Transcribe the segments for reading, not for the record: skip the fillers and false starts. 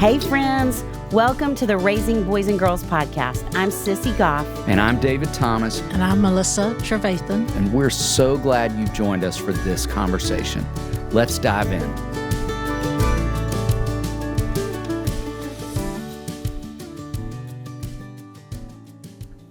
Hey friends, welcome to the Raising Boys and Girls podcast. I'm Sissy Goff. And I'm David Thomas. And I'm Melissa Trevathan. And we're so glad you've joined us for this conversation. Let's dive in.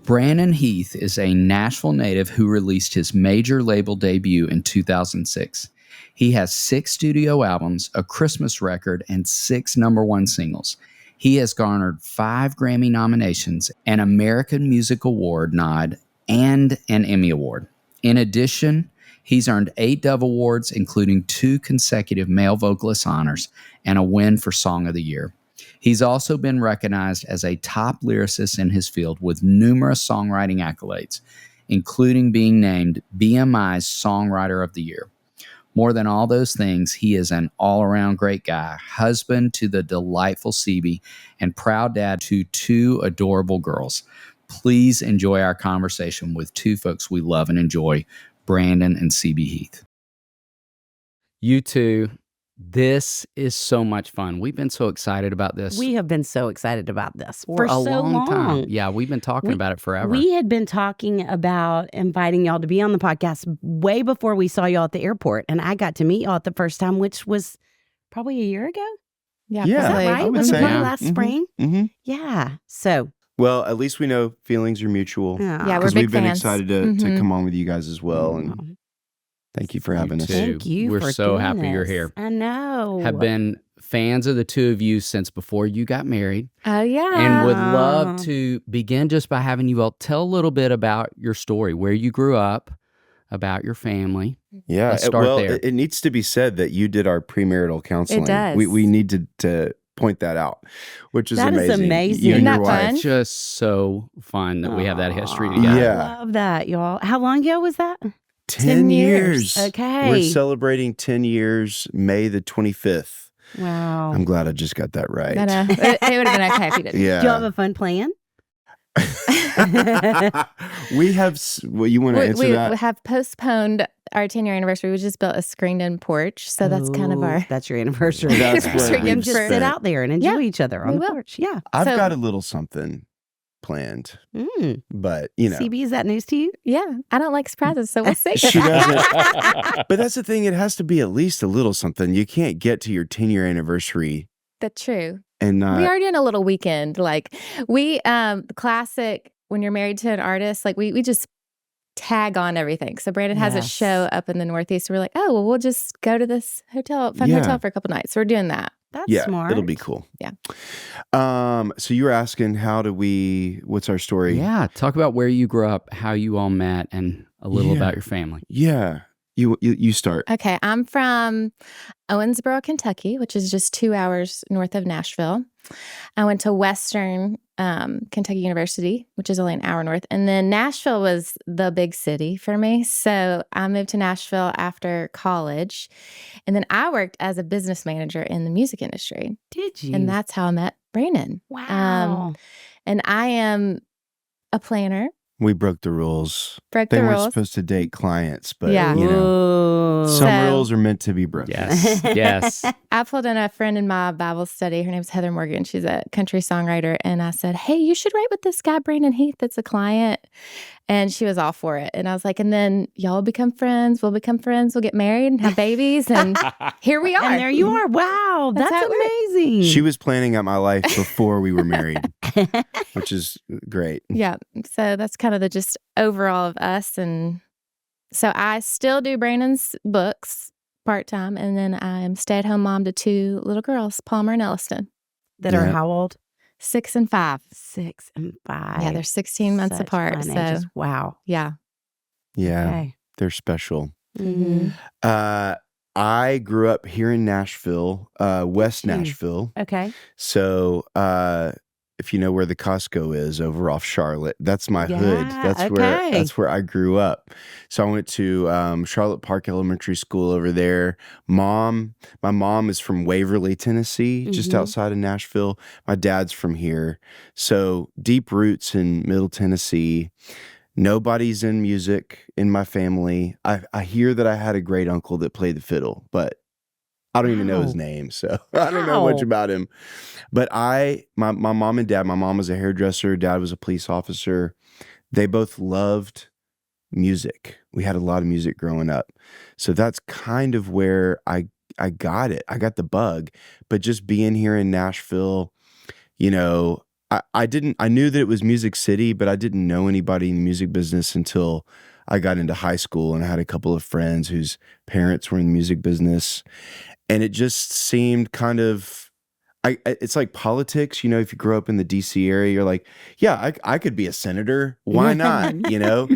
Brandon Heath is a Nashville native who released his major label debut in 2006. He has 6 studio albums, a Christmas record, and 6 #1 singles. He has garnered 5 Grammy nominations, an American Music Award nod, and an Emmy Award. In addition, he's earned 8 Dove Awards, including 2 consecutive male vocalist honors and a win for Song of the Year. He's also been recognized as a top lyricist in his field with numerous songwriting accolades, including being named BMI's Songwriter of the Year. More than all those things, he is an all-around great guy, husband to the delightful Siebe, and proud dad to 2 adorable girls. Please enjoy our conversation with 2 folks we love and enjoy, Brandon and Siebe Heath. You two, this is so much fun. We've been so excited about this. We have been so excited about this for a so long time. Yeah, we've been talking about it forever. We had been talking about inviting y'all to be on the podcast way before we saw y'all at the airport. And I got to meet y'all at the first time, which was probably a year ago. Yeah, Is that right? Was it probably last Mhm. spring? Mm-hmm. Yeah. So. Well, at least we know feelings are mutual. Yeah, we're Because big we've been fans. excited to come on with you guys as well. And thank you for having us. too. Thank you. We're for so doing happy you're this. here. I know. Have been fans of the 2 of you since before you got married. Oh, yeah. And would love to begin just by having you all tell a little bit about your story, where you grew up, about your family. Yeah. Let's start well, there. it needs to be said that you did our premarital counseling. It does. We need to point that out, which is That is amazing. amazing. You and Isn't your that wife. fun? It's just so fun that we have that history Aw, together. Yeah. I love that, y'all. How long ago was that? 10 years. Okay. We're celebrating 10 years, May the 25th. Wow. I'm glad I just got that right. No, no. It would have been okay if you didn't. Yeah. Do y'all have a fun plan? We have, well, you want to answer We that? have postponed our 10-year anniversary. We just built a screened-in porch, so that's kind of Oh, our That's your anniversary. That's anniversary what we And gift just for- sit out there and enjoy Yeah, each other on we the will. porch. Yeah. I've So- got a little something planned, but you know. CB, is that news to you? Yeah, I don't like surprises, so we'll see. She doesn't. But that's the thing. It has to be at least a little something. You can't get to your 10-year anniversary That's true. and not. We are doing a little weekend. Like the classic when you're married to an artist, like we just tag on everything. So Brandon has a Yes. show up in the Northeast. We're like, oh, well, we'll just go to this hotel Yeah. for a couple nights. So we're doing that. That's Yeah, smart. it'll be cool. Yeah. So you were asking, what's our story? Yeah, talk about where you grew up, how you all met, and a little Yeah. about your family. Yeah. You start. Okay, I'm from Owensboro, Kentucky, which is just 2 hours north of Nashville. I went to Western Kentucky University, which is only an hour north. And then Nashville was the big city for me. So I moved to Nashville after college. And then I worked as a business manager in the music industry. Did you? And that's how I met Brandon. wow. And I am a planner. We broke the rules. Broke They the weren't rules. supposed to date clients, but Yeah. you know, Whoa. some So- rules are meant to be broken. Yes, yes. I pulled in a friend in my Bible study. Her name's Heather Morgan. She's a country songwriter. And I said, hey, you should write with this guy, Brandon Heath, that's a client. And she was all for it. And I was like, and then y'all will become friends. We'll become friends. We'll get married and have babies. And here we are. And there you are. Wow. That's That's how it works. amazing. She was planning out my life before we were married, which is great. Yeah. So that's kind of the just overall of us. And so I still do Brandon's books part-time. And then I'm stay-at-home mom to 2 little girls, Palmer and Elliston, that are Yeah. how old? 6 and 5. 6 and 5. Yeah, they're 16 months Such apart. fun So ages. Wow. yeah. Yeah, Okay. they're special. Mm-hmm. I grew up here in Nashville, West Nashville. Okay. So if you know where the Costco is over off Charlotte, that's my hood. Yeah, That's where I grew up. So I went to Charlotte Park Elementary School over there. My mom is from Waverly, Tennessee, just Mhm. outside of Nashville. My dad's from here. So deep roots in Middle Tennessee. Nobody's in music in my family. I hear that I had a great uncle that played the fiddle, but I don't even know his Wow. name, so I don't know much Wow. about him. But my mom and dad, my mom was a hairdresser, dad was a police officer. They both loved music. We had a lot of music growing up. So that's kind of where I got it. I got the bug. But just being here in Nashville, you know, I knew that it was Music City, but I didn't know anybody in the music business until I got into high school, and I had a couple of friends whose parents were in the music business. And it just seemed kind of it's like politics, you know, if you grow up in the DC area, you're like, yeah, I could be a senator. Why not? You know?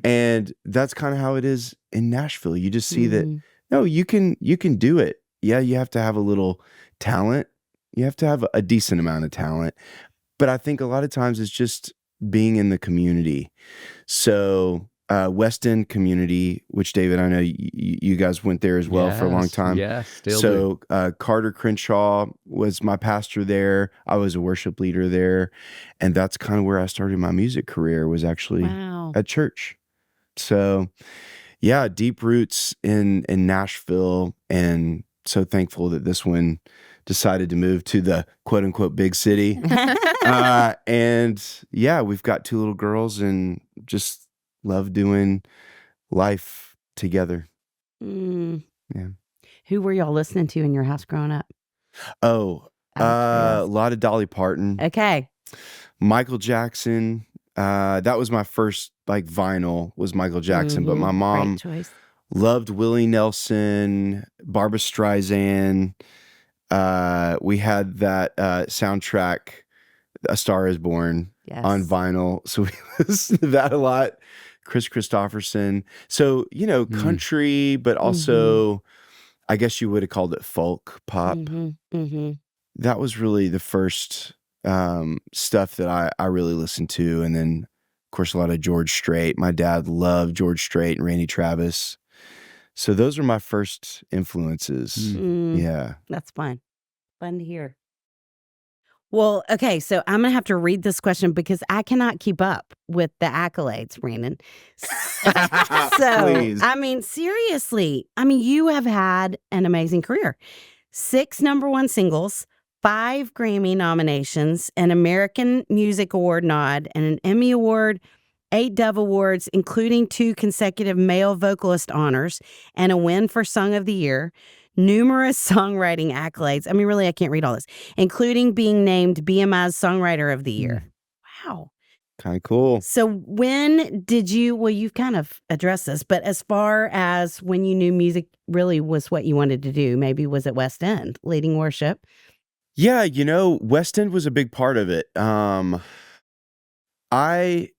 And that's kind of how it is in Nashville. You just see that, Mm. no, you can do it. Yeah, you have to have a little talent. You have to have a decent amount of talent. But I think a lot of times it's just being in the community. So West End community, which David, I know you guys went there as well for a long Yes, time. yes, still do. So Carter Crenshaw was my pastor there. I was a worship leader there. And that's kind of where I started my music career, was actually Wow. at church. So yeah, deep roots in Nashville, and so thankful that this one decided to move to the quote unquote big city. And yeah, we've got 2 little girls and just love doing life together. Mm. Yeah. Who were y'all listening to in your house growing up? Oh, Out of a curiosity. lot of Dolly Parton, Okay. Michael Jackson. That was my first like vinyl, was Michael Jackson, but my Mhm. mom Great choice. loved Willie Nelson, Barbra Streisand. We had that soundtrack, A Star Is Born, Yes. on vinyl. So we listened to that a lot. Chris Christopherson. So, you know, country, but also, I guess you would have called it folk pop. That was really the first stuff that I really listened to. And then, of course, a lot of George Strait. My dad loved George Strait and Randy Travis. So those are my first influences. Yeah. That's fun. Fun to hear. Well, okay, so I'm going to have to read this question because I cannot keep up with the accolades, Brandon. So, Please. I mean, seriously, I mean, you have had an amazing career. 6 #1 singles, 5 Grammy nominations, an American Music Award nod, and an Emmy Award, 8 Dove Awards, including 2 consecutive male vocalist honors, and a win for Song of the Year. Numerous songwriting accolades. I mean, really, I can't read all this, including being named BMI's Songwriter of the Year. Wow. Kind of cool. So when did you, well, you've kind of addressed this, but as far as when you knew music really was what you wanted to do, maybe was at West End, leading worship? Yeah, you know, West End was a big part of it.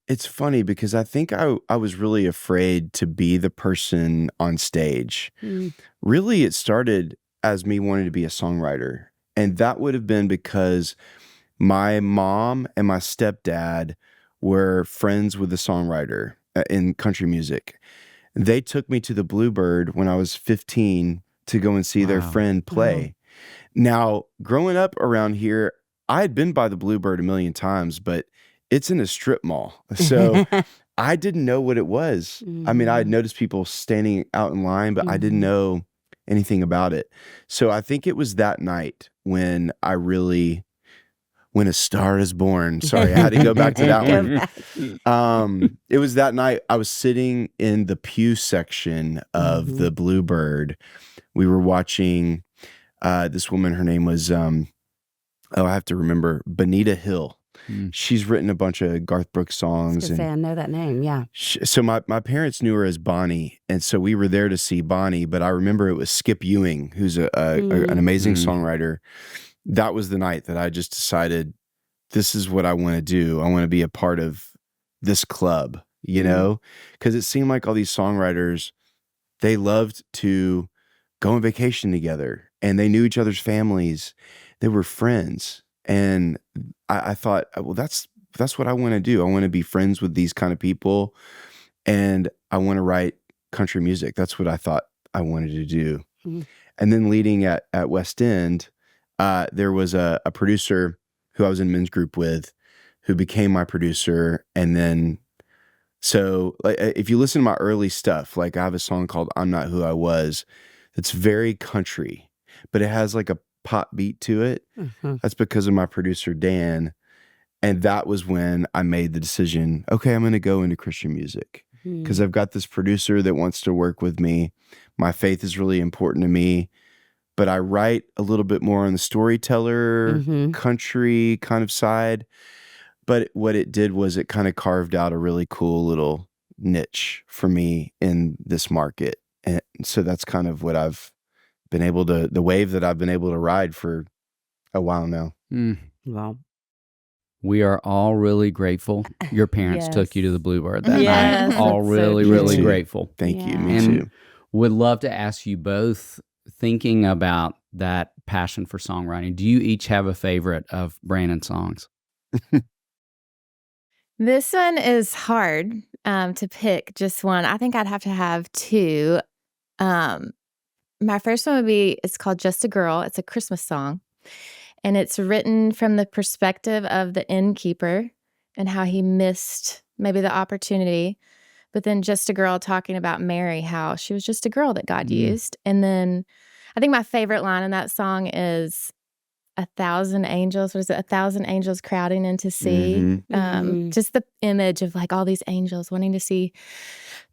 It's funny because I think I was really afraid to be the person on stage. Really, it started as me wanting to be a songwriter. And that would have been because my mom and my stepdad were friends with the songwriter in country music. They took me to the Bluebird when I was 15 to go and see their friend play. Now, growing up around here, I had been by the Bluebird a million times, but it's in a strip mall. So I didn't know what it was. I mean, I had noticed people standing out in line, but I didn't know anything about it. So I think it was that night when I really, when A Star Is Born. Sorry, I had to go back to that one. It was that night I was sitting in the pew section of the Bluebird. We were watching this woman, her name was, I have to remember, Bonita Hill. She's written a bunch of Garth Brooks songs. I know that name, yeah. So my parents knew her as Bonnie, and so we were there to see Bonnie, but I remember it was Skip Ewing, who's an amazing songwriter. That was the night that I just decided, this is what I want to do. I want to be a part of this club, you know? Because it seemed like all these songwriters, they loved to go on vacation together, and they knew each other's families. They were friends. And I thought, well, that's what I want to do. I want to be friends with these kind of people, and I want to write country music. That's what I thought I wanted to do. And then leading at West End, there was a producer who I was in men's group with who became my producer. And then, so like, if you listen to my early stuff, like I have a song called I'm Not Who I Was, that's very country. but it has like a pop beat to it. That's because of my producer, Dan. And that was when I made the decision, okay, I'm going to go into Christian music because I've got this producer that wants to work with me. My faith is really important to me, but I write a little bit more on the storyteller, country kind of side. But what it did was it kind of carved out a really cool little niche for me in this market. And so that's kind of what I've been able to, the wave that I've been able to ride for a while now. Well, we are all really grateful your parents took you to the Bluebird that Yes, night. All that's so really, cute. really Me too. grateful. Thank you. Yeah. Me And too. would love to ask you both, thinking about that passion for songwriting, do you each have a favorite of Brandon's songs? This one is hard to pick just one. I think I'd have to have two. My first one would be, it's called Just a Girl. It's a Christmas song. And it's written from the perspective of the innkeeper and how he missed maybe the opportunity. But then Just a Girl talking about Mary, how she was just a girl that God used. And then I think my favorite line in that song is 1,000 angels. What is it? 1,000 angels crowding in to see. Just the image of like all these angels wanting to see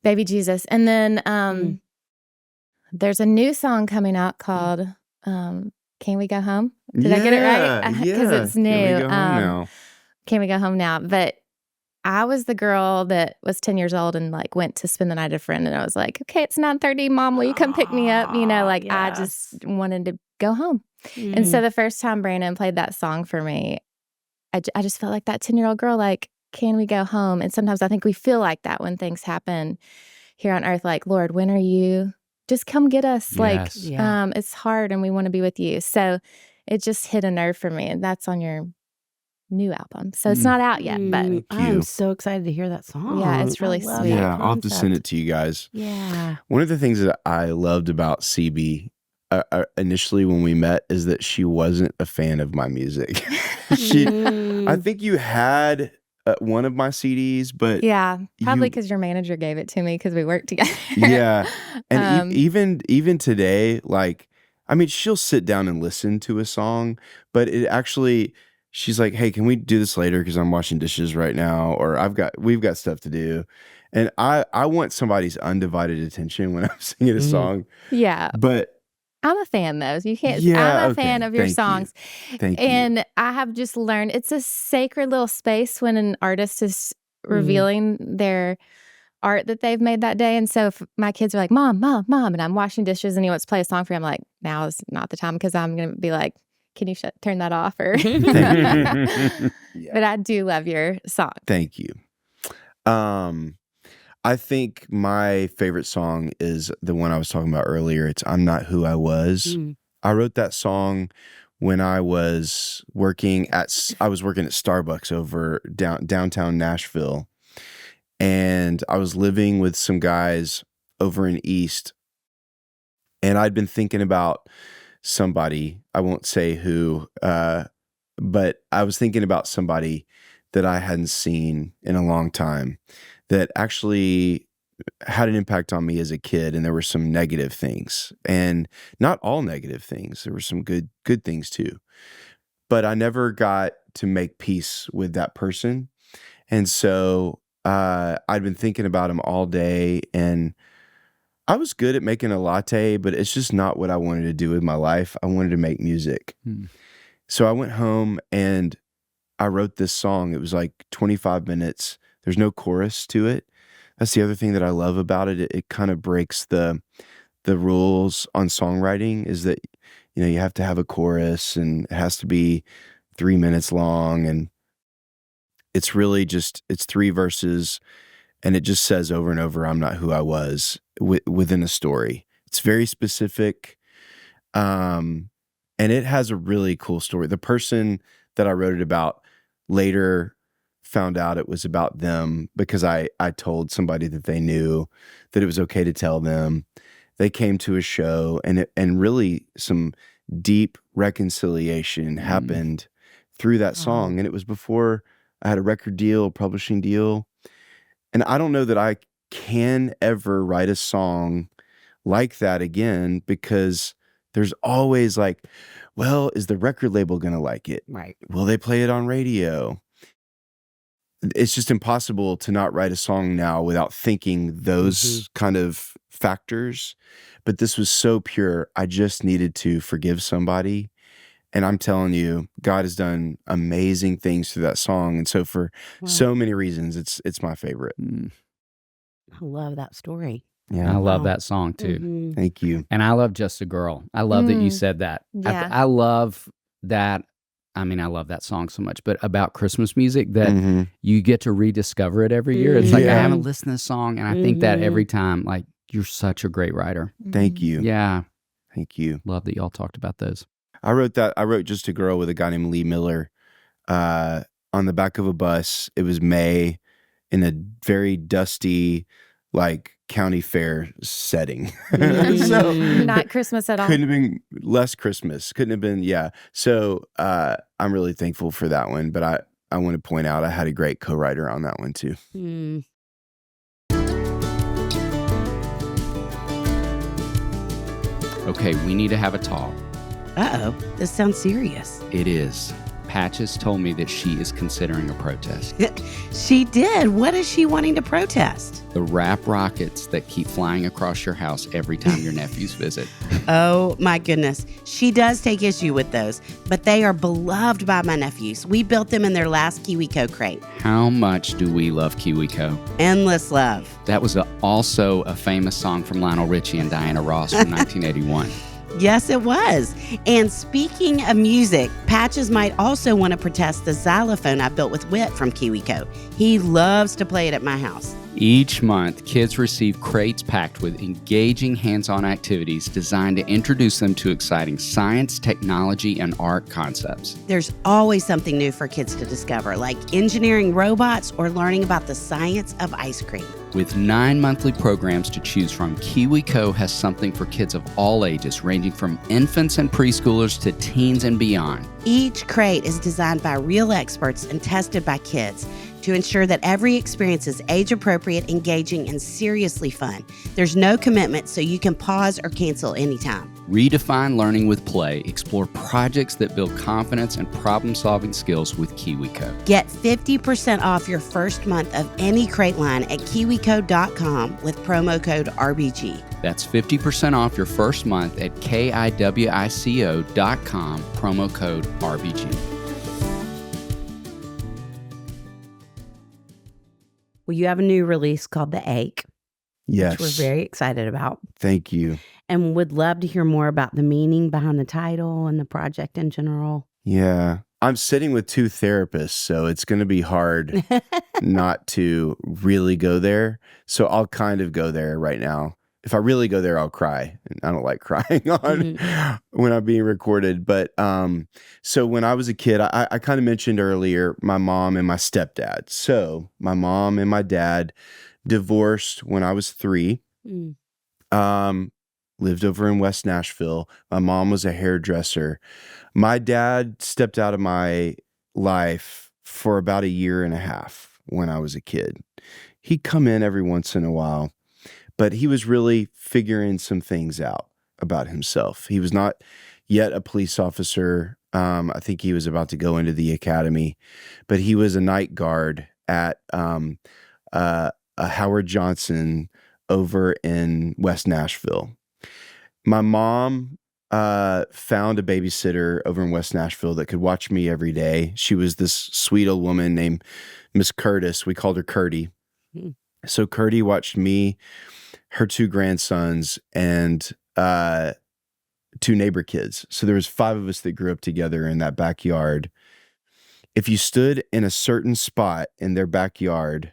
baby Jesus. And then there's a new song coming out called Can We Go Home? Did I get it right? Because it's new. Can we go home now? Can We Go Home Now? But I was the girl that was 10 years old and like went to spend the night at a friend, and I was like, okay, it's 9:30, Mom, will you come pick me up? You know, like I just wanted to go home. And so the first time Brandon played that song for me, I just felt like that 10-year-old girl, like, can we go home? And sometimes I think we feel like that when things happen here on earth, like, Lord, when are you? Just come get us. Like, it's hard and we want to be with you. So it just hit a nerve for me. And that's on your new album. So it's not out yet, but I'm so excited to hear that song. Yeah, it's really sweet. Yeah, I'll have to send it to you guys. Yeah. One of the things that I loved about Siebe initially when we met is that she wasn't a fan of my music. I think you had one of my CDs, but yeah, probably because your manager gave it to me because we worked together. Yeah, and even today, like, I mean, she'll sit down and listen to a song, but it actually, she's like, "Hey, can we do this later? Because I'm washing dishes right now, or we've got stuff to do." And I want somebody's undivided attention when I'm singing a song. Yeah, but I'm a fan, though. You can't. Yeah, I'm a fan of your songs. Thank you. And I have just learned it's a sacred little space when an artist is revealing their art that they've made that day. And so if my kids are like, Mom, and I'm washing dishes and he wants to play a song for you, I'm like, now is not the time, because I'm going to be like, can you turn that off? Or But I do love your song. Thank you. I think my favorite song is the one I was talking about earlier. It's I'm Not Who I Was. I wrote that song when I was working at Starbucks over downtown Nashville. And I was living with some guys over in East. And I'd been thinking about somebody, I won't say who, but I was thinking about somebody that I hadn't seen in a long time that actually had an impact on me as a kid. And there were some negative things, and not all negative things. There were some good things too. But I never got to make peace with that person. And so I'd been thinking about him all day, and I was good at making a latte, but it's just not what I wanted to do with my life. I wanted to make music. So I went home and I wrote this song. It was like 25 minutes. There's no chorus to it. That's the other thing that I love about it. It kind of breaks the rules on songwriting, is that, you know, you have to have a chorus and it has to be 3 minutes long. And it's really just, it's 3 verses, and it just says over and over, I'm not who I was within a story. It's very specific. And it has a really cool story. The person that I wrote it about later found out it was about them because I told somebody that they knew that it was okay to tell them. They came to a show, and really some deep reconciliation happened through that song. And it was before I had a record deal, publishing deal. And I don't know that I can ever write a song like that again, because There's always like, well, is the record label going to like it? Right. Will they play it on radio? It's just impossible to not write a song now without thinking those kind of factors. But this was so pure. I just needed to forgive somebody. And I'm telling you, God has done amazing things through that song. And so for so many reasons, it's my favorite. I love that story. I love that song too. Mm-hmm. Thank you. And I love Just a Girl. I love that you said that. Yeah. I love that. I mean, I love that song so much, but about Christmas music that you get to rediscover it every year. It's like, I haven't listened to this song. And I think that every time, like, you're such a great writer. Thank you. Yeah. Thank you. Love that y'all talked about those. I wrote Just a Girl with a guy named Lee Miller on the back of a bus. It was May in a very dusty, like, county fair setting. So Not Christmas at all. couldn't have been less Christmas. Couldn't have been, yeah. So I'm really thankful for that one. But I want to point out I had a great co-writer on that one too. Okay, we need to have a talk. Uh-oh. This sounds serious. It is. Patches told me that she is considering a protest. She did. What is she wanting to protest? The rap rockets that keep flying across your house every time your nephews visit. Oh, my goodness. She does take issue with those, but they are beloved by my nephews. We built them in their last KiwiCo crate. How much do we love KiwiCo? Endless love. That was also a famous song from Lionel Richie and Diana Ross from 1981. Yes, it was. And speaking of music, Patches might also want to protest the xylophone I built with Whit from KiwiCo. He loves to play it at my house. Each month, kids receive crates packed with engaging hands-on activities designed to introduce them to exciting science, technology, and art concepts. There's always something new for kids to discover, like engineering robots or learning about the science of ice cream. With 9 monthly programs to choose from, KiwiCo has something for kids of all ages, ranging from infants and preschoolers to teens and beyond. Each crate is designed by real experts and tested by kids to ensure that every experience is age-appropriate, engaging, and seriously fun. There's no commitment, so you can pause or cancel anytime. Redefine learning with play. Explore projects that build confidence and problem-solving skills with KiwiCo. Get 50% off your first month of any crate line at kiwico.com with promo code RBG. That's 50% off your first month at kiwico.com, promo code RBG. Well, you have a new release called The Ache, Yes. which we're very excited about, Thank you. and would love to hear more about the meaning behind the title and the project in general. Yeah. I'm sitting with 2 therapists, so it's going to be hard not to really go there. So I'll kind of go there right now. If I really go there, I'll cry. And I don't like crying on when I'm being recorded. But so when I was a kid, I kind of mentioned earlier my mom and my stepdad. So my mom and my dad divorced when I was 3. Lived over in West Nashville. My mom was a hairdresser. My dad stepped out of my life for about 1.5 years when I was a kid. He'd come in every once in a while, but he was really figuring some things out about himself. He was not yet a police officer. I think he was about to go into the academy, but he was a night guard at a Howard Johnson over in West Nashville. My mom found a babysitter over in West Nashville that could watch me every day. She was this sweet old woman named Miss Curtis. We called her Curdy. So Curdy watched me, her 2 grandsons, and 2 neighbor kids. So there was 5 of us that grew up together in that backyard. If you stood in a certain spot in their backyard,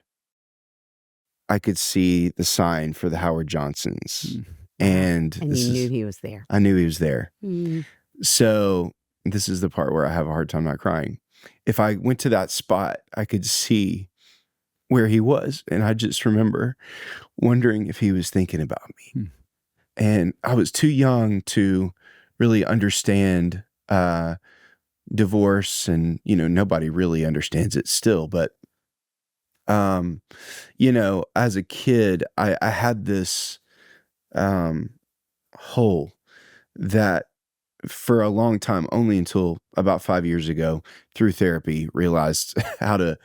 I could see the sign for the Howard Johnsons. And you knew he was there. I knew he was there. So this is the part where I have a hard time not crying. If I went to that spot, I could see where he was. And I just remember wondering if he was thinking about me. And I was too young to really understand divorce. And, nobody really understands it still. But, as a kid, I had this hole that for a long time, only until about 5 years ago, through therapy, realized how to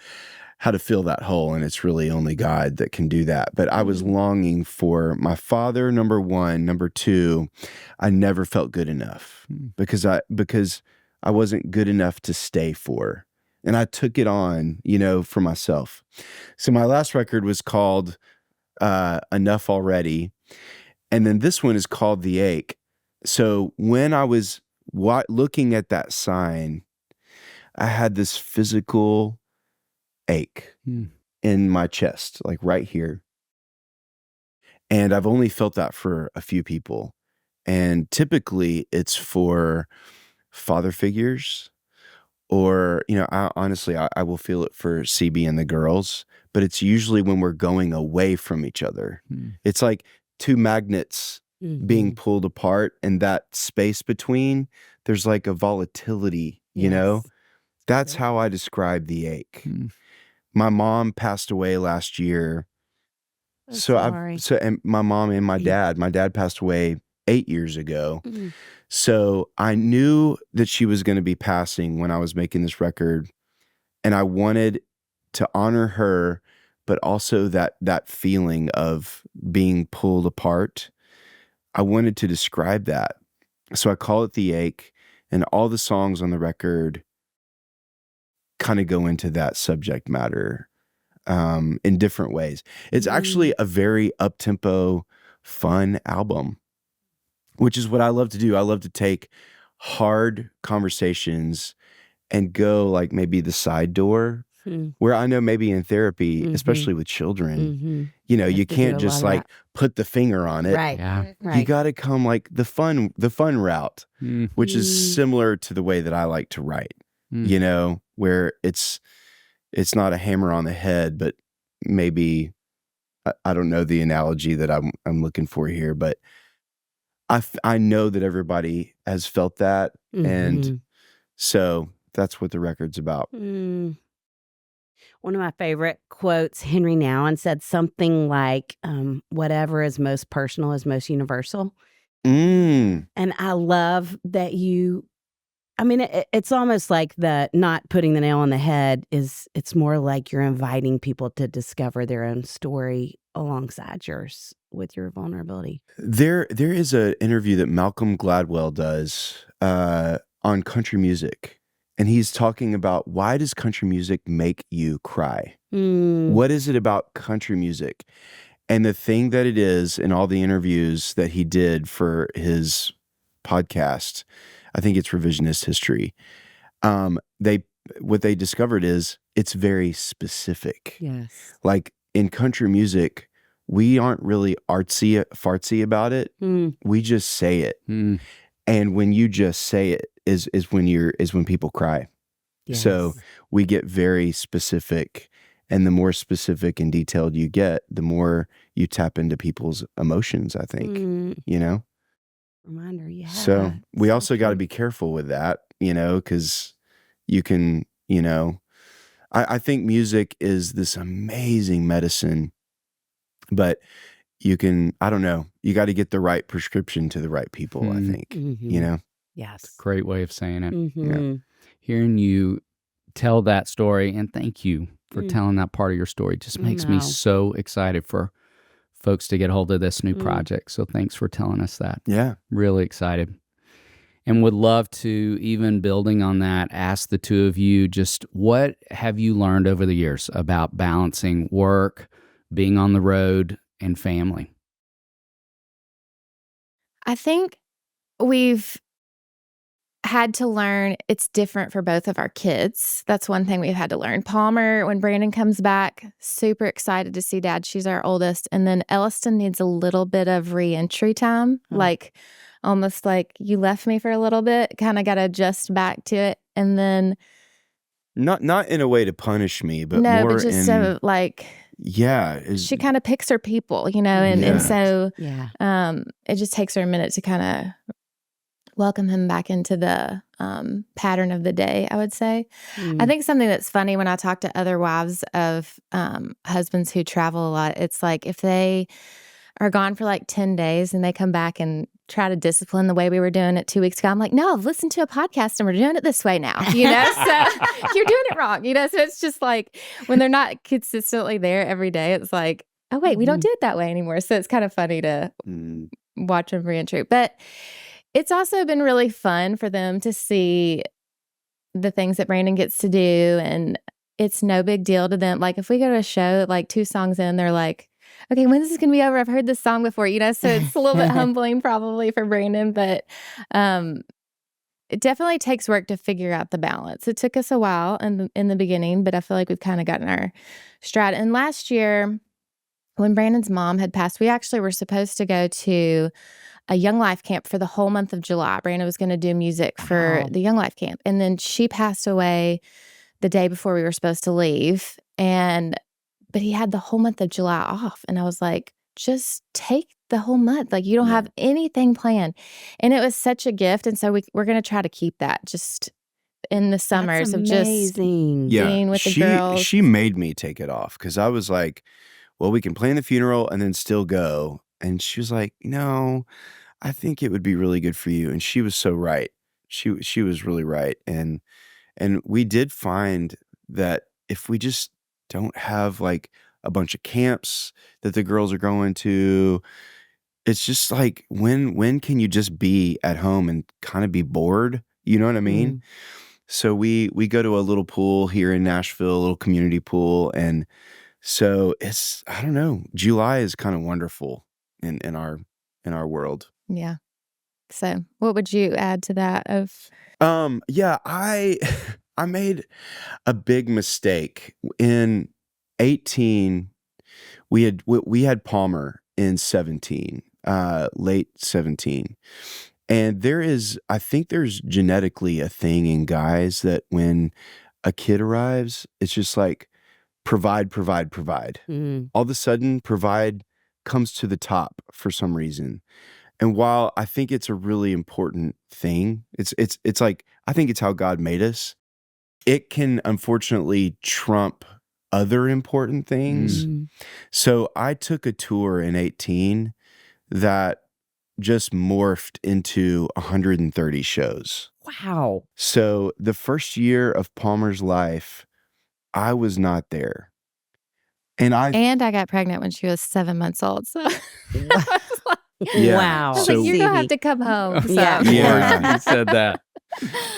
fill that hole, and it's really only God that can do that. But I was longing for my father, number one. Number two, I never felt good enough because I wasn't good enough to stay for. And I took it on, for myself. So my last record was called Enough Already. And then this one is called The Ache. So when I was looking at that sign, I had this physical ache in my chest, like right here. And I've only felt that for a few people. And typically it's for father figures, or, I will feel it for Siebe and the girls, but it's usually when we're going away from each other. It's like two magnets being pulled apart, and that space between, there's like a volatility, That's how I describe the ache. My mom passed away last year. And my mom and my dad passed away 8 years ago. So I knew that she was going to be passing when I was making this record, and I wanted to honor her, but also that feeling of being pulled apart. I wanted to describe that. So I call it The Ache, and all the songs on the record kind of go into that subject matter in different ways. It's actually a very up-tempo, fun album, which is what I love to do. I love to take hard conversations and go like maybe the side door, where I know maybe in therapy, especially with children, you can't just like put the finger on it. Right. Yeah. Right. You got to come like the fun route, which is similar to the way that I like to write, where it's not a hammer on the head, but maybe, I don't know the analogy that I'm looking for here, but I know that everybody has felt that. And so that's what the record's about. One of my favorite quotes, Henry Nouwen said something like, whatever is most personal is most universal. And I love that it's almost like the not putting the nail on the head it's more like you're inviting people to discover their own story alongside yours with your vulnerability. There is an interview that Malcolm Gladwell does on country music. And he's talking about, why does country music make you cry? What is it about country music? And the thing that it is, in all the interviews that he did for his podcast, I think it's Revisionist History, what they discovered is it's very specific. Yes. Like in country music, we aren't really artsy fartsy about it. We just say it. And when you just say it is when people cry. Yes. So we get very specific, and the more specific and detailed you get, the more you tap into people's emotions, I think, Reminder, yeah. So we also got to be careful with that, because you can, I think music is this amazing medicine, but you can, I don't know, you got to get the right prescription to the right people, I think, Yes. Great way of saying it. Yeah. Hearing you tell that story, and thank you for telling that part of your story, just makes me so excited for folks to get hold of this new project. So thanks for telling us that. Yeah. Really excited. And would love to, even building on that, ask the two of you, just what have you learned over the years about balancing work, being on the road, and family? I think we've had to learn it's different for both of our kids. That's one thing we've had to learn. Palmer, when Brandon comes back, super excited to see Dad. She's our oldest. And then Elliston needs a little bit of re-entry time, like almost like you left me for a little bit, kind of got to adjust back to it. And then not in a way to punish me, but no, more but just in, so like, yeah, she kind of picks her people, and so it just takes her a minute to kind of welcome him back into the pattern of the day, I would say. I think something that's funny when I talk to other wives of husbands who travel a lot, it's like if they are gone for like 10 days and they come back and try to discipline the way we were doing it 2 weeks ago. I'm like, no, I've listened to a podcast and we're doing it this way now, So you're doing it wrong, So it's just like when they're not consistently there every day, it's like, oh, wait, we don't do it that way anymore. So it's kind of funny to watch them reintrude. But it's also been really fun for them to see the things that Brandon gets to do. And it's no big deal to them. Like if we go to a show, like 2 songs in, they're like, okay, when's this going to be over? I've heard this song before, So it's a little bit humbling probably for Brandon, but it definitely takes work to figure out the balance. It took us a while in the beginning, but I feel like we've kind of gotten our stride. And last year, when Brandon's mom had passed, we actually were supposed to go to a Young Life camp for the whole month of July. Brandon was going to do music for the Young Life camp. And then she passed away the day before we were supposed to leave. But he had the whole month of July off. And I was like, just take the whole month. Like you don't have anything planned. And it was such a gift. And so we're going to try to keep that just in the summers of just being with the girls. She made me take it off because I was like, well, we can plan the funeral and then still go. And she was like, no, I think it would be really good for you. And she was so right. She was really right. And we did find that if we just don't have like a bunch of camps that the girls are going to, it's just like when can you just be at home and kind of be bored? You know what I mean? So we go to a little pool here in Nashville, a little community pool, and so it's, I don't know, July is kind of wonderful in our world. Yeah. So what would you add to that I made a big mistake in 18. We had Palmer in 17, late 17. And I think there's genetically a thing in guys that when a kid arrives, it's just like provide. All of a sudden, provide comes to the top for some reason. And while I think it's a really important thing, it's like, I think it's how God made us. It can unfortunately trump other important things. So I took a tour in 18 that just morphed into 130 shows. Wow. So the first year of Palmer's life, I was not there. And I got pregnant when she was 7 months old. So Wow. I was like, you're going to have to come home. So. Yeah, you said that.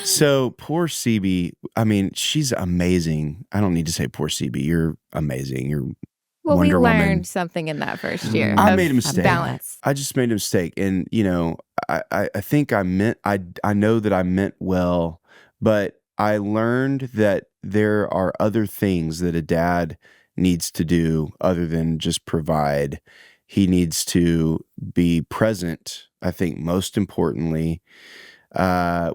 So poor Siebe, I mean, she's amazing. I don't need to say poor Siebe. You're amazing. You're Wonder we learned Woman. Something in that first year. I made a mistake. Balance. I just made a mistake. And, I think I know that I meant well, but I learned that there are other things that a dad needs to do other than just provide. He needs to be present, I think, most importantly,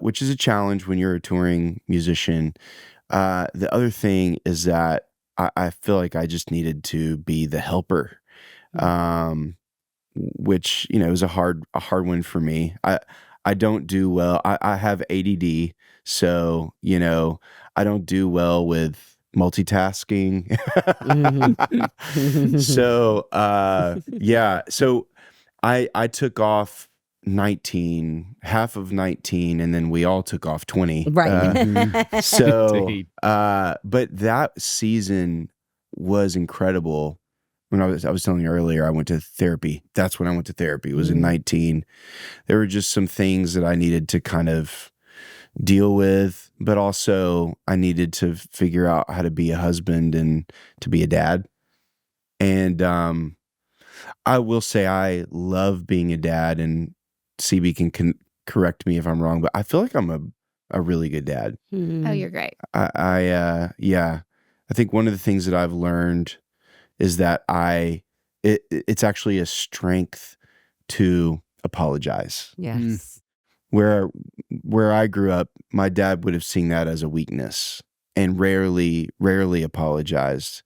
which is a challenge when you're a touring musician. The other thing is that I feel like I just needed to be the helper, which, is a hard one for me. I don't do well. I have ADD, so, I don't do well with multitasking. So, so I took off 19, half of 19, and then we all took off 20. Right. But that season was incredible. When I was telling you earlier, I went to therapy. That's when I went to therapy. It was in 19. There were just some things that I needed to kind of deal with, but also I needed to figure out how to be a husband and to be a dad. And I will say I love being a dad, and Siebe can correct me if I'm wrong, but I feel like I'm a really good dad. Oh, you're great. I think one of the things that I've learned is that it's actually a strength to apologize. Yes. Where I grew up, my dad would have seen that as a weakness and rarely apologized.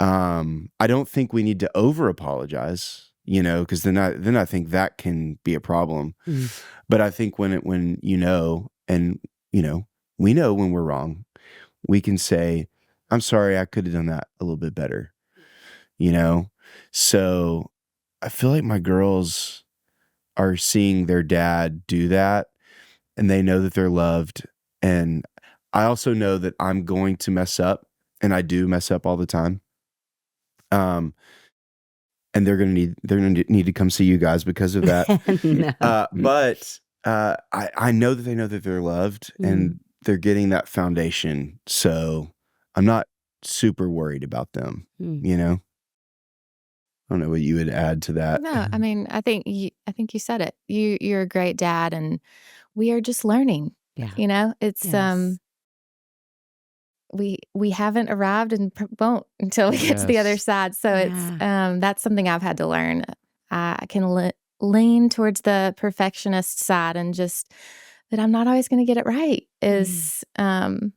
I don't think we need to over apologize, because then I think that can be a problem. But I think when we know when we're wrong, we can say, I'm sorry, I could have done that a little bit better. So I feel like my girls are seeing their dad do that, and they know that they're loved. And I also know that I'm going to mess up, and I do mess up all the time. And they're gonna need to come see you guys because of that. No. But I know that they know that they're loved, and they're getting that foundation. So I'm not super worried about them. You know, I don't know what you would add to that. No, I mean, I think you said it. You're a great dad, and we are just learning. Yeah. You know, it's Yes. we haven't arrived and won't until we get to the other Yes. side. So it's Yeah. that's something I've had to learn. I can lean towards the perfectionist side, and just that I'm not always going to get it right is something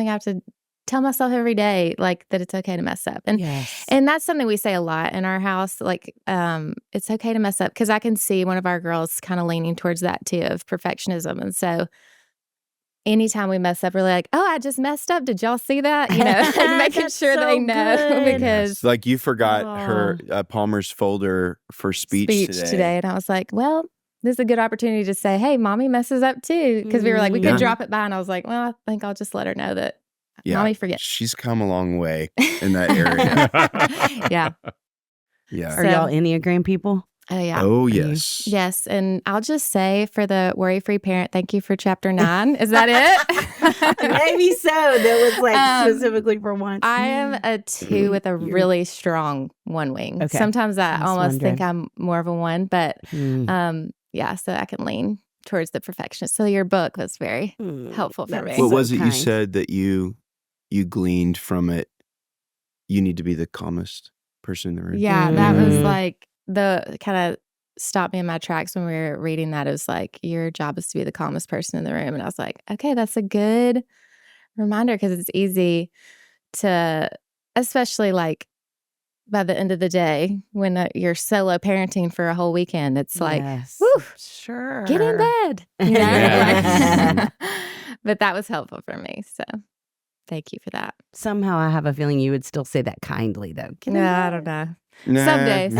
I have to tell myself every day, like that it's okay to mess up. And Yes. and that's something we say a lot in our house, like it's okay to mess up, because I can see one of our girls kind of leaning towards that too, of perfectionism. And so anytime we mess up, we're like, oh, I just messed up. Did y'all see that? You know, like making That's sure they so know good. because Like you forgot her Palmer's folder for speech today. And I was like, well, this is a good opportunity to say, hey, mommy messes up too. Because we were like, we could Yeah. drop it by. And I was like, well, I think I'll just let her know that mommy forgets. She's come a long way in that area. Yeah. Yeah. Are y'all Enneagram people? Oh, yeah. Oh, yes. Yes. And I'll just say, for the worry-free parent, thank you for chapter 9. Is that it? Maybe so. That was like specifically for one. I am a 2 with a really strong 1 wing. Okay. Sometimes I was almost think wondering. I'm more of a 1, but yeah, so I can lean towards the perfectionist. So your book was very helpful for me. What so was it you kind. said that you gleaned from it? You need to be the calmest person in the room. Yeah, that was like the kind of stopped me in my tracks when we were reading that. It was like, your job is to be the calmest person in the room. And I was like, okay, that's a good reminder, because it's easy to, especially like by the end of the day when you're solo parenting for a whole weekend, it's like, whew, sure. get in bed. You know? Yeah. But that was helpful for me. So thank you for that. Somehow I have a feeling you would still say that kindly, though. Get in I bed. don't know. Nah. Some days.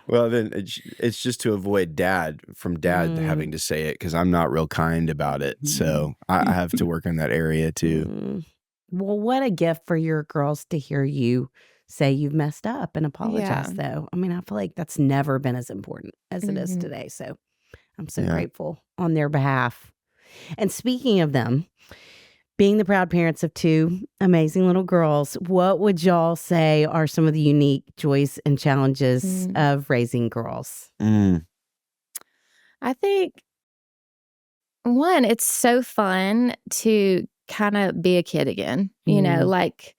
Well, then it's just to avoid dad having to say it, because I'm not real kind about it. So I have to work on that area too. Well, what a gift for your girls to hear you say you've messed up and apologize, Yeah. though. I mean, I feel like that's never been as important as it is today. So I'm so grateful on their behalf. And speaking of them, being the proud parents of 2 amazing little girls, what would y'all say are some of the unique joys and challenges of raising girls? I think, 1, it's so fun to kind of be a kid again, you know, like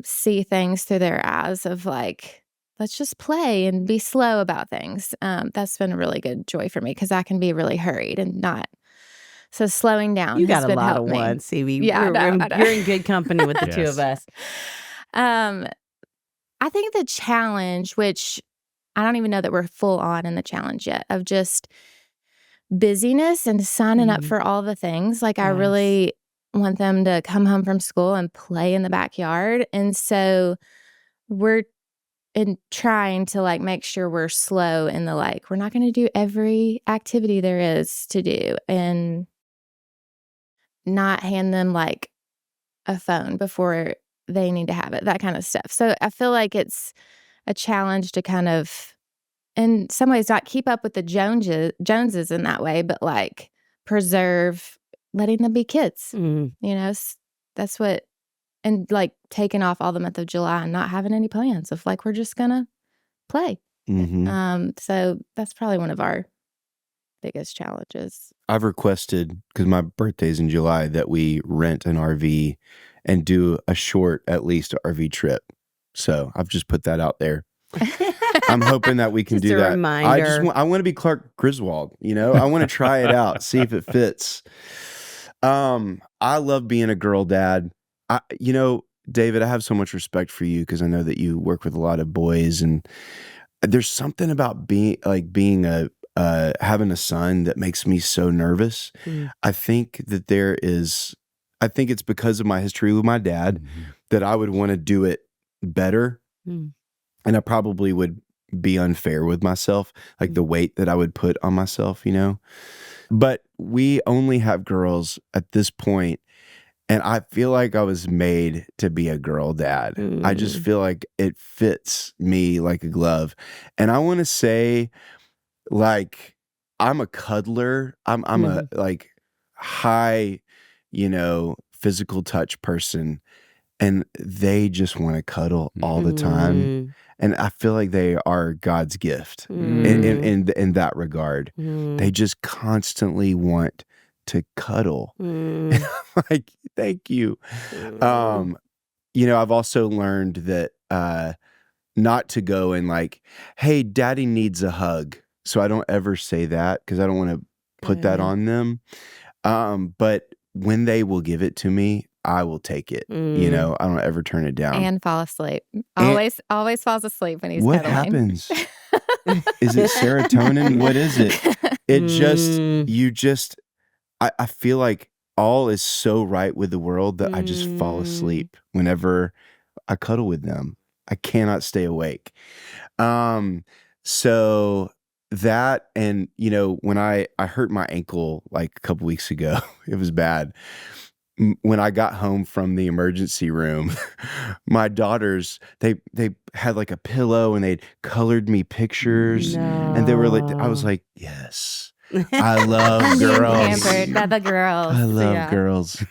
see things through their eyes of like, let's just play and be slow about things. That's been a really good joy for me, because I can be really hurried and not. So slowing down You has got a been lot of helped me. ones, Siebe. Yeah, I know. You're in good company with the 2 Yes. of us. I think the challenge, which I don't even know that we're full on in the challenge yet, of just busyness and signing up for all the things. Like I really want them to come home from school and play in the backyard. And so we're trying to like make sure we're slow in the like, we're not going to do every activity there is to do, and not hand them like a phone before they need to have it, that kind of stuff. So I feel like it's a challenge to kind of, in some ways, not keep up with the Joneses in that way, but like preserve letting them be kids. You know, that's what, and like taking off all the month of July and not having any plans of like, we're just gonna play. So that's probably one of our biggest challenges. I've requested, because my birthday's in July, that we rent an RV and do a short, at least, RV trip. So I've just put that out there. I'm hoping that we can Just do a that. reminder. I want to be Clark Griswold, you know? I want to try it out, see if it fits. I love being a girl dad. You know, David, I have so much respect for you, because I know that you work with a lot of boys, and there's something about being having a son that makes me so nervous. I think it's because of my history with my dad that I would want to do it better. And I probably would be unfair with myself, like the weight that I would put on myself, But we only have girls at this point, and I feel like I was made to be a girl dad. I just feel like it fits me like a glove. And I want to say, like, I'm a cuddler. I'm a like high, physical touch person, and they just want to cuddle all the time. And I feel like they are God's gift in that regard. They just constantly want to cuddle. And I'm like, thank you. I've also learned that not to go and like, hey, daddy needs a hug. So I don't ever say that because I don't want to put that on them. But when they will give it to me, I will take it. I don't ever turn it down. And fall asleep. Always falls asleep when he's what cuddling. happens? Is it serotonin? What is it? I feel like all is so right with the world that I just fall asleep whenever I cuddle with them. I cannot stay awake. So that, and when I hurt my ankle like a couple weeks ago, it was bad. When I got home from the emergency room, my daughters, they had like a pillow and they'd colored me pictures. And they were like, I was like, yes, I love girls. Pampered by the girls. I love girls.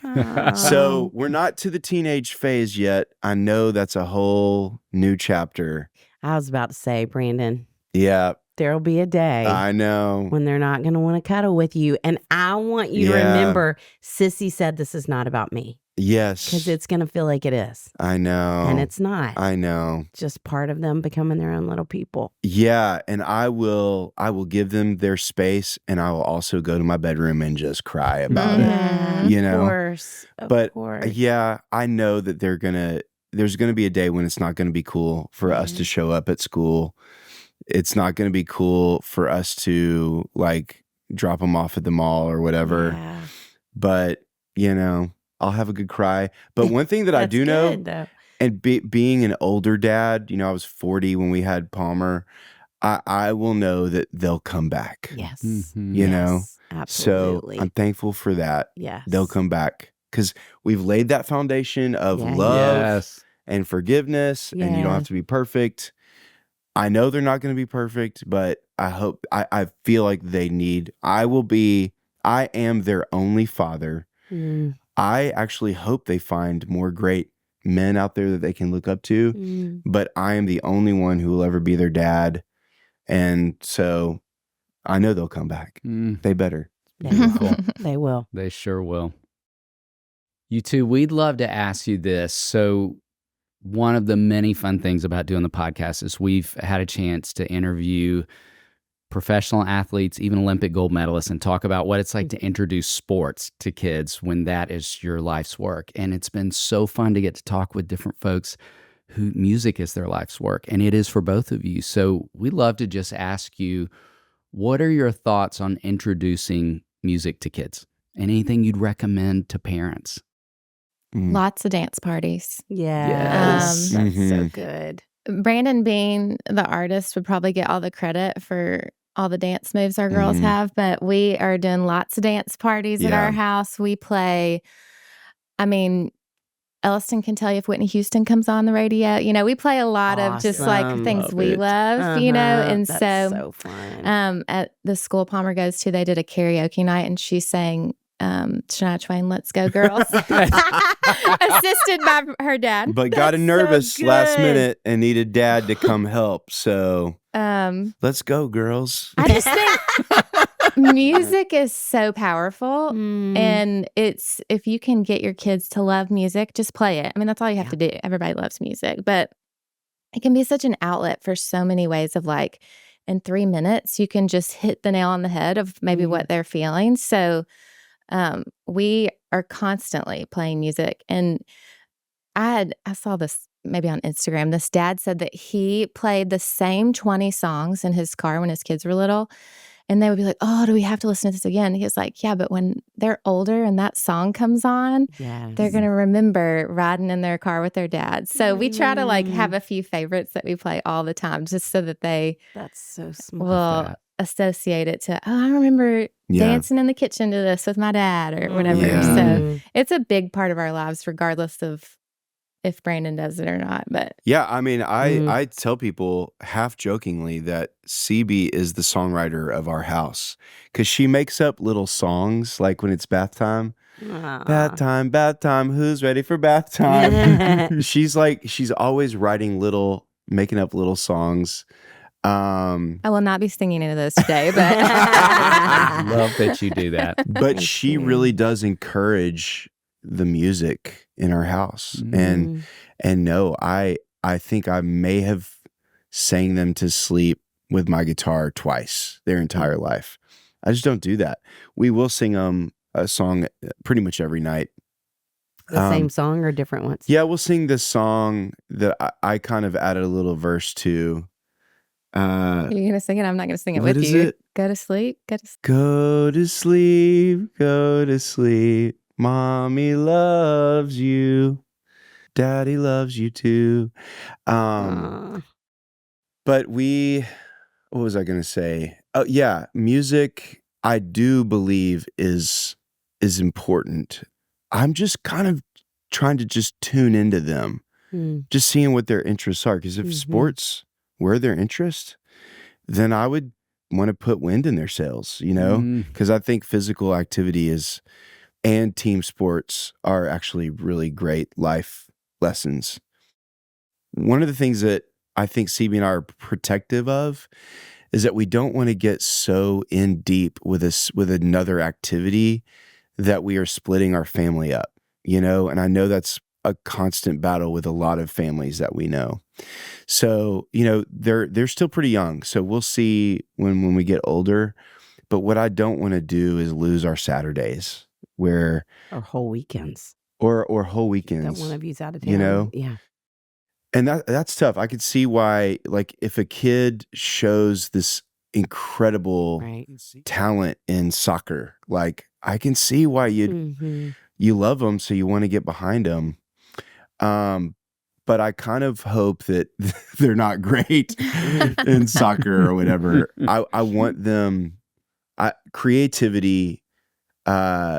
So we're not to the teenage phase yet. I know that's a whole new chapter. I was about to say, Brandon. Yeah. There'll be a day. I know. When they're not going to want to cuddle with you. And I want you to remember, Sissy said this is not about me. Yes. Because it's going to feel like it is. I know. And it's not. I know. Just part of them becoming their own little people. Yeah. And I will give them their space, and I will also go to my bedroom and just cry about it. Of course. Of course. Yeah, I know that there's going to be a day when it's not going to be cool for us to show up at school. It's not going to be cool for us to like drop them off at the mall or whatever. Yeah. But, I'll have a good cry. But one thing that I do know, and being an older dad, I was 40 when we had Palmer, I will know that they'll come back. Yes. Yes, absolutely. So I'm thankful for that. Yes. They'll come back because we've laid that foundation of love and forgiveness, and you don't have to be perfect. I know they're not going to be perfect, but I feel like they need, I am their only father. I actually hope they find more great men out there that they can look up to, but I am the only one who will ever be their dad. And so I know they'll come back. They better. They will. They sure will. You two, we'd love to ask you this. So one of the many fun things about doing the podcast is we've had a chance to interview professional athletes, even Olympic gold medalists, and talk about what it's like to introduce sports to kids when that is your life's work. And it's been so fun to get to talk with different folks who music is their life's work, and it is for both of you. So we'd love to just ask you, what are your thoughts on introducing music to kids? And anything you'd recommend to parents? Lots of dance parties. Yes. That's so good. Brandon, being the artist, would probably get all the credit for all the dance moves our girls have, but we are doing lots of dance parties at our house. We play, Elliston can tell you if Whitney Houston comes on the radio. We play a lot of just like things we love, and that's so fun. At the school Palmer goes to, they did a karaoke night, and she sang Shania Twain, Let's Go Girls, assisted by her dad. But got nervous last minute and needed dad to come help. So let's go, girls. I just think music is so powerful. And it's, if you can get your kids to love music, just play it. That's all you have to do. Everybody loves music, but it can be such an outlet for so many ways of like, in 3 minutes, you can just hit the nail on the head of maybe what they're feeling. So we are constantly playing music. And I saw this maybe on Instagram. This dad said that he played the same 20 songs in his car when his kids were little, And they would be like, oh, do we have to listen to this again? He was like, yeah, but when they're older and that song comes on, they're going to remember riding in their car with their dad. So we try to like have a few favorites that we play all the time just so that they That's so smart. will associate it to, oh, I remember dancing in the kitchen to this with my dad or whatever. So it's a big part of our lives, regardless of if Brandon does it or not. But yeah, I mean, I tell people half jokingly that Siebe is the songwriter of our house because she makes up little songs like when it's bath time. Bath time, who's ready for bath time? She's always making up little songs. I will not be singing into those today, but I love that you do that. But she really does encourage the music in our house. And no, I think I may have sang them to sleep with my guitar twice their entire life. I just don't do that. We will sing a song pretty much every night. The same song or different ones? Yeah, we'll sing this song that I kind of added a little verse to. Are you going to sing it? I'm not going to sing it what with is you. it? Go to sleep. Go to sleep. Go to sleep. Go to sleep. Mommy loves you. Daddy loves you too. But what was I going to say? Oh yeah, music I do believe is important. I'm just kind of trying to just tune into them. Just seeing what their interests are. Because if sports were their interest, then I would want to put wind in their sails, because I think physical activity and team sports are actually really great life lessons. One of the things that I think Siebe and I are protective of is that we don't want to get so in deep with another activity that we are splitting our family up, and I know that's a constant battle with a lot of families that we know. So, they're still pretty young. So we'll see when we get older. But what I don't want to do is lose our Saturdays or whole weekends. Or whole weekends. That one of you's out of town. Yeah. And that's tough. I could see why, like, if a kid shows this incredible talent in soccer, like, I can see why you love them, so you want to get behind them. But I kind of hope that they're not great in soccer or whatever. I want them creativity,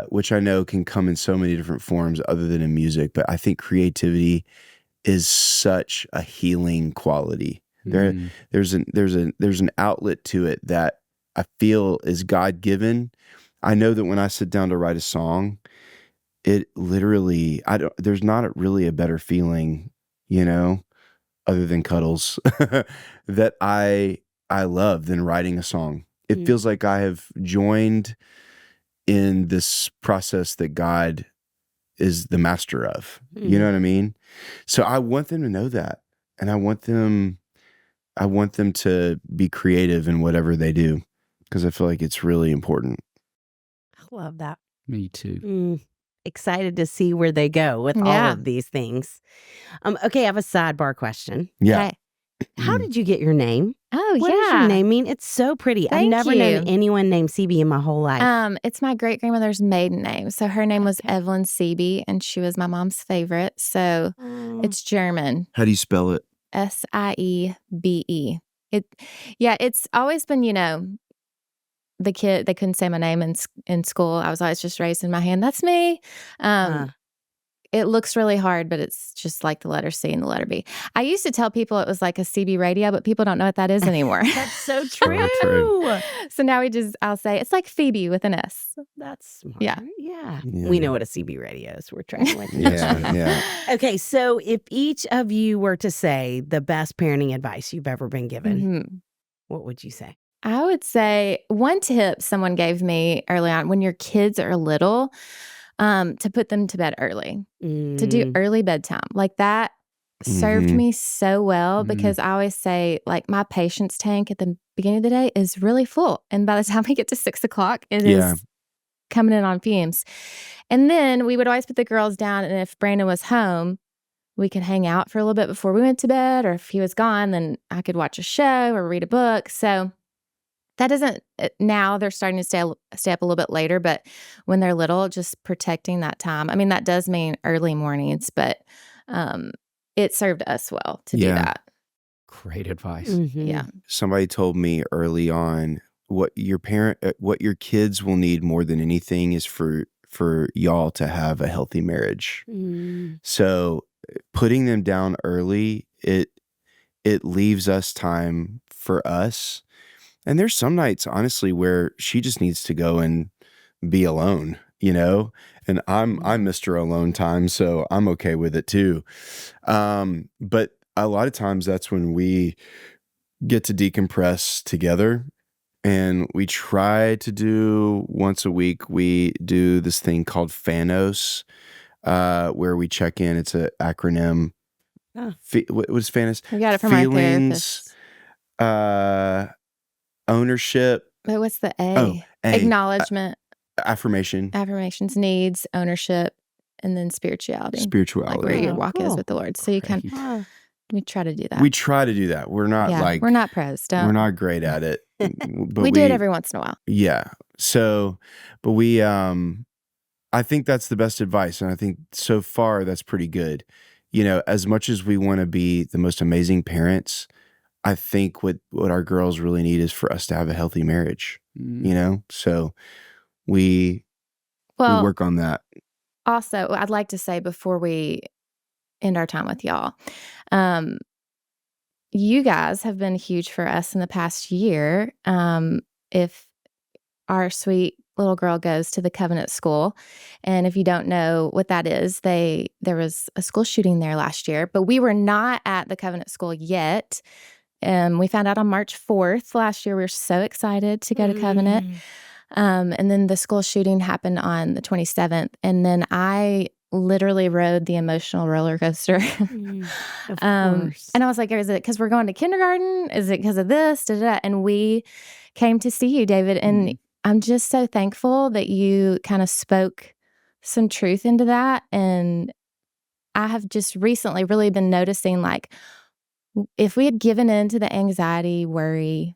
which I know can come in so many different forms other than in music, but I think creativity is such a healing quality. There's an outlet to it that I feel is God-given. I know that when I sit down to write a song, it literally, there's not really a better feeling, other than cuddles that I love than writing a song. It feels like I have joined in this process that God is the master of. You know what I mean? So I want them to know that. And I want them to be creative in whatever they do, because I feel like it's really important. I love that. Me too. Excited to see where they go with all of these things. Okay, I have a sidebar question. Yeah. Okay. How did you get your name? Oh, What does your name mean? It's so pretty. I've Thank never you. known anyone named Siebe in my whole life. It's my great grandmother's maiden name. So her name was Evelyn Siebe, and she was my mom's favorite. So it's German. How do you spell it? Siebe. It's always been, the kid, they couldn't say my name in school. I was always just raising my hand. That's me. It looks really hard, but it's just like the letter C and the letter B. I used to tell people it was like a CB radio, but people don't know what that is anymore. That's so true. So now I'll say it's like Phoebe with an S. That's smart. Yeah. We know what a CB radio is. We're trying with Yeah. Okay, so if each of you were to say the best parenting advice you've ever been given, what would you say? I would say one tip someone gave me early on, when your kids are little, to put them to bed early, to do early bedtime. Like that served me so well, because I always say, like, my patience tank at the beginning of the day is really full. And by the time we get to 6 o'clock, it is coming in on fumes. And then we would always put the girls down. And if Brandon was home, we could hang out for a little bit before we went to bed. Or if he was gone, then I could watch a show or read a book. So that doesn't, now they're starting to stay up a little bit later, but when they're little, just protecting that time. I mean, that does mean early mornings, but it served us well to do that. Great advice. Mhm. Yeah. Somebody told me early on what your kids will need more than anything is for y'all to have a healthy marriage. Mm. So putting them down early, it leaves us time for us. And there's some nights, honestly, where she just needs to go and be alone, and I'm Mr. Alone Time, so I'm okay with it too. But a lot of times that's when we get to decompress together, and we try to do once a week. We do this thing called FANOS, where we check in. It's an acronym. Oh. What is FANOS? We got it from our therapist. Ownership. But what's the A? Oh, A. Affirmations, needs, ownership, and then spirituality. Like where your walk is with the Lord. So you we try to do that. We try to do that. We're not we're not pros. We're not great at it. But we do it every once in a while. Yeah. So, but we, I think that's the best advice. And I think so far that's pretty good. As much as we want to be the most amazing parents, I think what our girls really need is for us to have a healthy marriage, So we work on that. Also, I'd like to say before we end our time with y'all, you guys have been huge for us in the past year. If our sweet little girl goes to the Covenant School, and if you don't know what that is, there was a school shooting there last year, but we were not at the Covenant School yet. We found out on March 4th last year. We were so excited to go to Covenant. And then the school shooting happened on the 27th. And then I literally rode the emotional roller coaster. Of course. And I was like, is it because we're going to kindergarten? Is it because of this? Da-da-da. And we came to see you, David. And I'm just so thankful that you kind of spoke some truth into that. And I have just recently really been noticing, like, if we had given in to the anxiety, worry,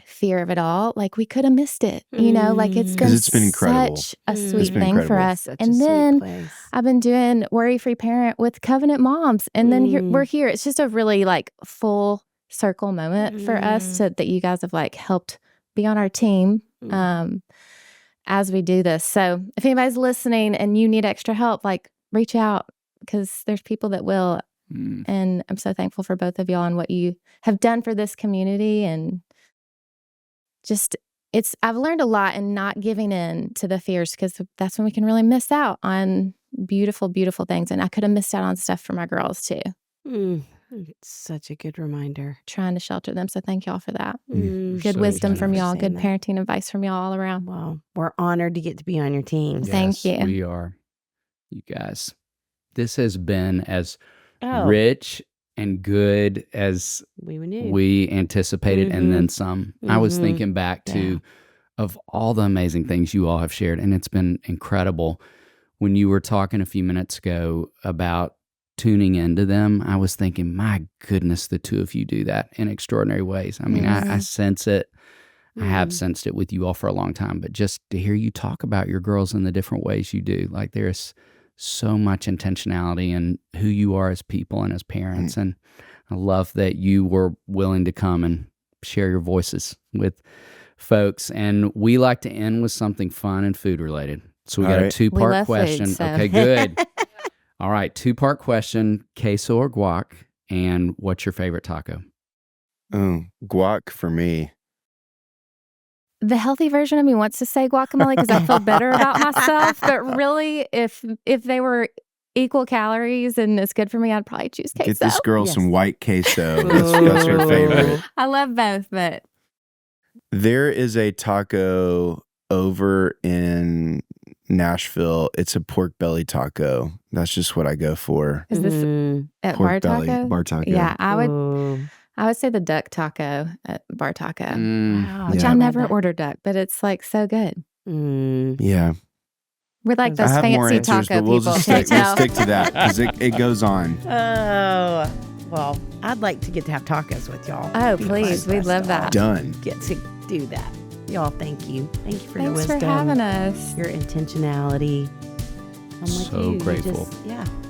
fear of it all, like we could have missed it, like it's been incredible. Such a sweet thing for us. And then I've been doing Worry-Free Parent with Covenant Moms. And then we're here. It's just a really like full circle moment for us that you guys have like helped be on our team as we do this. So if anybody's listening and you need extra help, like reach out, because there's people that will. And I'm so thankful for both of y'all and what you have done for this community. And just, I've learned a lot in not giving in to the fears, because that's when we can really miss out on beautiful, beautiful things. And I could have missed out on stuff for my girls too. It's such a good reminder. Trying to shelter them. So thank y'all for that. Good So wisdom from y'all. Good that. parenting advice from y'all all around. Well, we're honored to get to be on your team. Thank you. We are. You guys, this has been as Oh, rich and good as we anticipated, and then some. I was thinking back to of all the amazing things you all have shared, and it's been incredible. When you were talking a few minutes ago about tuning into them, I was thinking, my goodness, the two of you do that in extraordinary ways. I mean, I sense it. I have sensed it with you all for a long time, but just to hear you talk about your girls in the different ways you do, like there's so much intentionality in who you are as people and as parents. And I love that you were willing to come and share your voices with folks. And we like to end with something fun and food related. So we got a two-part question. Food, so. Okay, good. All right, two-part question, queso or guac, and what's your favorite taco? Oh, guac for me. The healthy version of me wants to say guacamole because I feel better about myself. But really, if they were equal calories and it's good for me, I'd probably choose queso. Get this girl some white queso. That's her favorite. I love both, but there is a taco over in Nashville. It's a pork belly taco. That's just what I go for. Is this at Pork Bar belly, Taco? Bar Taco. Yeah, I would say the duck taco at Bar Taco, which Yeah. I never order duck, but it's like so good. Yeah. We're like those I have more fancy answers, taco but we'll people. just Can't we'll tell. stick to that because it goes on. Oh, well, I'd like to get to have tacos with y'all. Oh, Be please. fun for We'd us love to that. all Done. Get do that. Y'all, thank you. Thank you for your Thanks wisdom. for having us. Your intentionality. I'm with So you. grateful.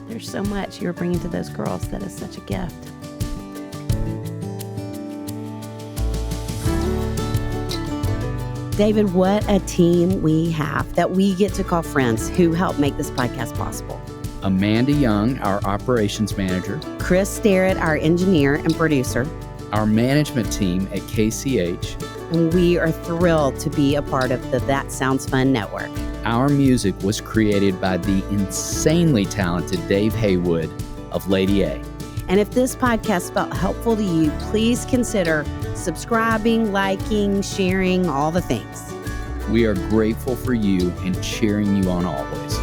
There's so much you're bringing to those girls that is such a gift. David, what a team we have that we get to call friends who help make this podcast possible. Amanda Young, our operations manager. Chris Starrett, our engineer and producer. Our management team at KCH. And we are thrilled to be a part of the That Sounds Fun network. Our music was created by the insanely talented Dave Haywood of Lady A. And if this podcast felt helpful to you, please consider subscribing, liking, sharing, all the things. We are grateful for you and cheering you on always.